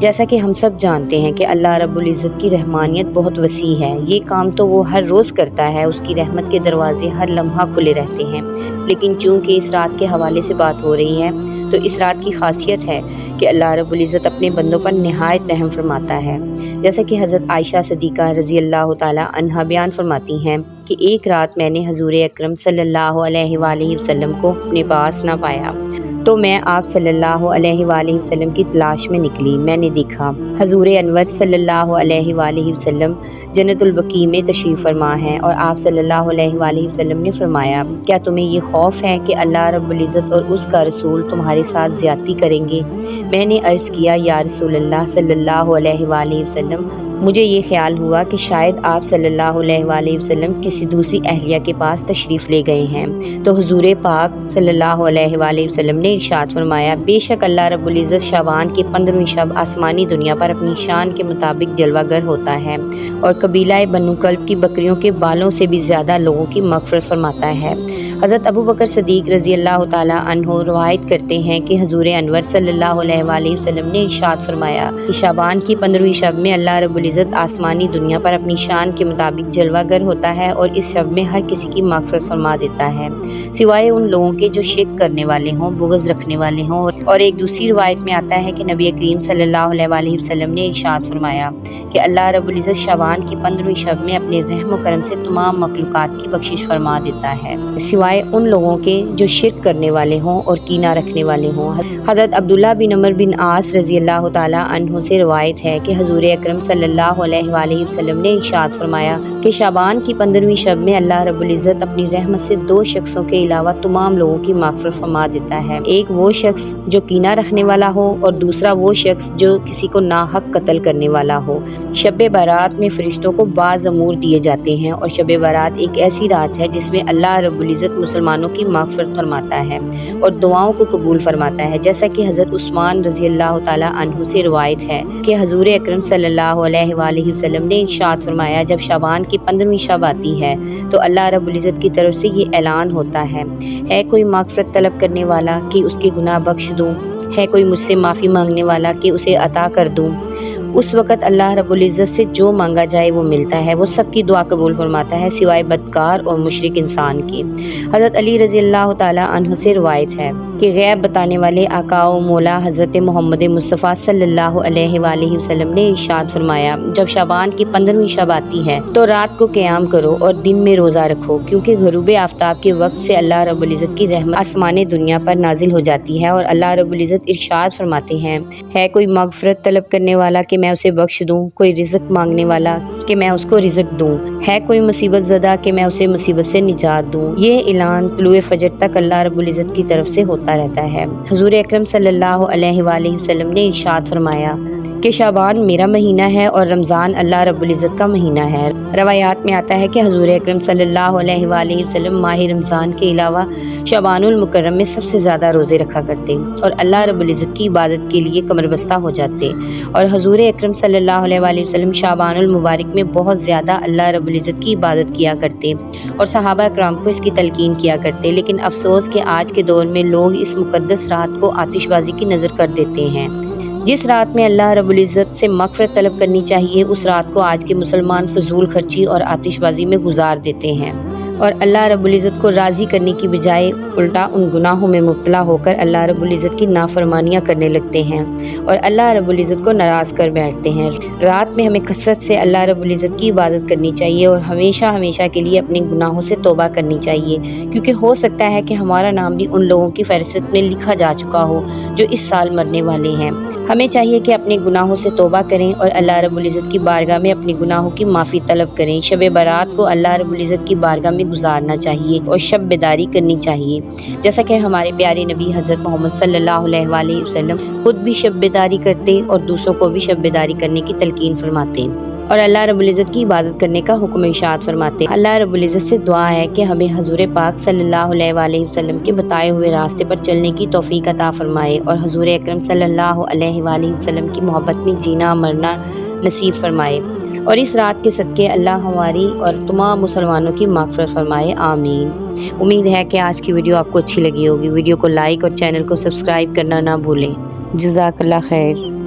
جیسا کہ ہم سب جانتے ہیں کہ اللہ رب العزت کی رحمانیت بہت وسیع ہے، یہ کام تو وہ ہر روز کرتا ہے، اس کی رحمت کے دروازے ہر لمحہ کھلے رہتے ہیں۔ لیکن چونکہ اس رات کے حوالے سے بات ہو رہی ہے تو اس رات کی خاصیت ہے کہ اللہ رب العزت اپنے بندوں پر نہایت رحم فرماتا ہے، جیسا کہ حضرت عائشہ صدیقہ رضی اللہ تعالی عنہا بیان فرماتی ہیں کہ ایک رات میں نے حضور اکرم صلی اللہ علیہ وآلہ وسلم کو اپنے پاس نہ پایا تو میں آپ صلی اللہ علیہ وآلہ وسلم کی تلاش میں نکلی۔ میں نے دیکھا حضور انور صلی اللہ علیہ وآلہ وسلم جنت البقیع میں تشریف فرما ہیں اور آپ صلی اللہ علیہ وآلہ وسلم نے فرمایا، کیا تمہیں یہ خوف ہے کہ اللہ رب العزت اور اس کا رسول تمہارے ساتھ زیادتی کریں گے؟ میں نے عرض کیا، یا رسول اللہ صلی اللہ علیہ وآلہ وسلم، مجھے یہ خیال ہوا کہ شاید آپ صلی اللہ علیہ وآلہ وسلم کسی دوسری اہلیہ کے پاس تشریف لے گئے ہیں۔ تو حضور پاک صلی اللہ علیہ وآلہ وسلم نے ارشاد فرمایا، بے شک اللہ رب العزت شعبان کی 15ویں شب آسمانی دنیا پر اپنی شان کے مطابق جلوہ گر ہوتا ہے اور قبیلہ بنو کلب کی بکریوں کے بالوں سے بھی زیادہ لوگوں کی مغفرت فرماتا ہے۔ حضرت ابو بکر صدیق رضی اللہ تعالی عنہ روایت کرتے ہیں کہ حضور انور صلی اللہ علیہ وآلہ وسلم نے ارشاد فرمایا کہ شعبان کی 15ویں شب میں اللہ رب العزت آسمانی دنیا پر اپنی شان کے مطابق جلوہ گر ہوتا ہے اور اس شب میں ہر کسی کی مغفرت فرما دیتا ہے، سوائے ان لوگوں کے جو شرک کرنے والے ہوں، بغض رکھنے والے ہوں۔ اور ایک دوسری روایت میں آتا ہے کہ نبی کریم صلی اللہ علیہ وآلہ وسلم نے ارشاد فرمایا کہ اللہ رب العزت شعبان کی 15ویں شب میں اپنے رحم و کرم سے تمام مخلوقات کی بخشش فرما دیتا ہے، سوائے ان لوگوں کے جو شرک کرنے والے ہوں اور کینہ رکھنے والے ہوں۔ حضرت عبداللہ بن عمر بن عاص رضی اللہ تعالی عنہ سے روایت ہے کہ حضور اکرم صلی اللہ علیہ وآلہ وسلم نے ارشاد فرمایا کہ شعبان کی 15ویں شب میں اللہ رب العزت اپنی رحمت سے 2 شخصوں کے علاوہ تمام لوگوں کی مغفرت فرما دیتا ہے، ایک وہ شخص جو کینہ رکھنے والا ہو اور دوسرا وہ شخص جو کسی کو ناحق قتل کرنے والا ہو۔ شب برات میں فرشتوں کو بعض امور دیے جاتے ہیں اور شب برات ایک ایسی رات ہے جس میں اللہ رب العزت مسلمانوں کی مغفرت فرماتا ہے اور دعاؤں کو قبول فرماتا ہے، جیسا کہ حضرت عثمان رضی اللہ تعالی عنہ سے روایت ہے کہ حضور اکرم صلی اللہ علیہ وآلہ وسلم نے ارشاد فرمایا، جب شعبان کی 15ویں شب آتی ہے تو اللہ رب العزت کی طرف سے یہ اعلان ہوتا ہے کوئی مغفرت طلب کرنے والا کہ اس کے گناہ بخش دوں، ہے کوئی مجھ سے معافی مانگنے والا کہ اسے عطا کر دوں۔ اس وقت اللہ رب العزت سے جو مانگا جائے وہ ملتا ہے، وہ سب کی دعا قبول فرماتا ہے سوائے بدکار اور مشرک انسان کے۔ حضرت علی رضی اللہ تعالی عنہ سے روایت ہے کہ غیب بتانے والے آقا و مولا حضرت محمد مصطفیٰ صلی اللہ علیہ وآلہ وسلم نے ارشاد فرمایا، جب شعبان کی 15ویں شب آتی ہے تو رات کو قیام کرو اور دن میں روزہ رکھو، کیونکہ غروب آفتاب کے وقت سے اللہ رب العزت کی رحمت آسمان دنیا پر نازل ہو جاتی ہے اور اللہ رب العزت ارشاد فرماتے ہیں، ہے کوئی مغفرت طلب کرنے والا کہ میں اسے بخش دوں، کوئی رزق مانگنے والا کہ میں اس کو رزق دوں، ہے کوئی مصیبت زدہ کہ میں اسے مصیبت سے نجات دوں۔ یہ اعلان طلوع فجر تک اللہ رب العزت کی طرف سے ہوتا رہتا ہے۔ حضور اکرم صلی اللہ علیہ وآلہ وسلم نے ارشاد فرمایا کہ شعبان میرا مہینہ ہے اور رمضان اللہ رب العزت کا مہینہ ہے۔ روایات میں آتا ہے کہ حضور اکرم صلی اللہ علیہ وآلہ وسلم ماہ رمضان کے علاوہ شعبان المکرم میں سب سے زیادہ روزے رکھا کرتے اور اللہ رب العزت کی عبادت کے لیے کمر بستہ ہو جاتے، اور حضور اکرم صلی اللہ علیہ وآلہ وسلم شعبان المبارک میں بہت زیادہ اللہ رب العزت کی عبادت کیا کرتے اور صحابہ اکرام کو اس کی تلقین کیا کرتے۔ لیکن افسوس کہ آج کے دور میں لوگ اس مقدس رات کو آتش بازی کی نظر کر دیتے ہیں۔ جس رات میں اللہ رب العزت سے مغفرت طلب کرنی چاہیے، اس رات کو آج کے مسلمان فضول خرچی اور آتش بازی میں گزار دیتے ہیں اور اللہ رب العزت کو راضی کرنے کی بجائے الٹا ان گناہوں میں مبتلا ہو کر اللہ رب العزت کی نافرمانیاں کرنے لگتے ہیں اور اللہ رب العزت کو ناراض کر بیٹھتے ہیں۔ رات میں ہمیں کثرت سے اللہ رب العزت کی عبادت کرنی چاہیے اور ہمیشہ ہمیشہ کے لیے اپنے گناہوں سے توبہ کرنی چاہیے، کیونکہ ہو سکتا ہے کہ ہمارا نام بھی ان لوگوں کی فہرست میں لکھا جا چکا ہو جو اس سال مرنے والے ہیں۔ ہمیں چاہیے کہ اپنے گناہوں سے توبہ کریں اور اللہ رب العزت کی بارگاہ میں اپنے گناہوں کی معافی طلب کریں۔ شب برات کو اللہ رب العزت کی بارگاہ میں گزارنا چاہیے اور شب بیداری کرنی چاہیے، جیسا کہ ہمارے پیارے نبی حضرت محمد صلی اللہ علیہ وآلہ وسلم خود بھی شب بیداری کرتے اور دوسروں کو بھی شب بیداری کرنے کی تلقین فرماتے اور اللہ رب العزت کی عبادت کرنے کا حکم ارشاد فرماتے۔ اللہ رب العزت سے دعا ہے کہ ہمیں حضور پاک صلی اللہ علیہ وآلہ وسلم کے بتائے ہوئے راستے پر چلنے کی توفیق عطا فرمائے اور حضور اکرم صلی اللہ علیہ وآلہ وسلم کی محبت میں جینا مرنا نصیب فرمائے، اور اس رات کے صدقے اللہ ہماری اور تمام مسلمانوں کی مغفرت فرمائے، آمین۔ امید ہے کہ آج کی ویڈیو آپ کو اچھی لگی ہوگی۔ ویڈیو کو لائک اور چینل کو سبسکرائب کرنا نہ بھولیں۔ جزاک اللہ خیر۔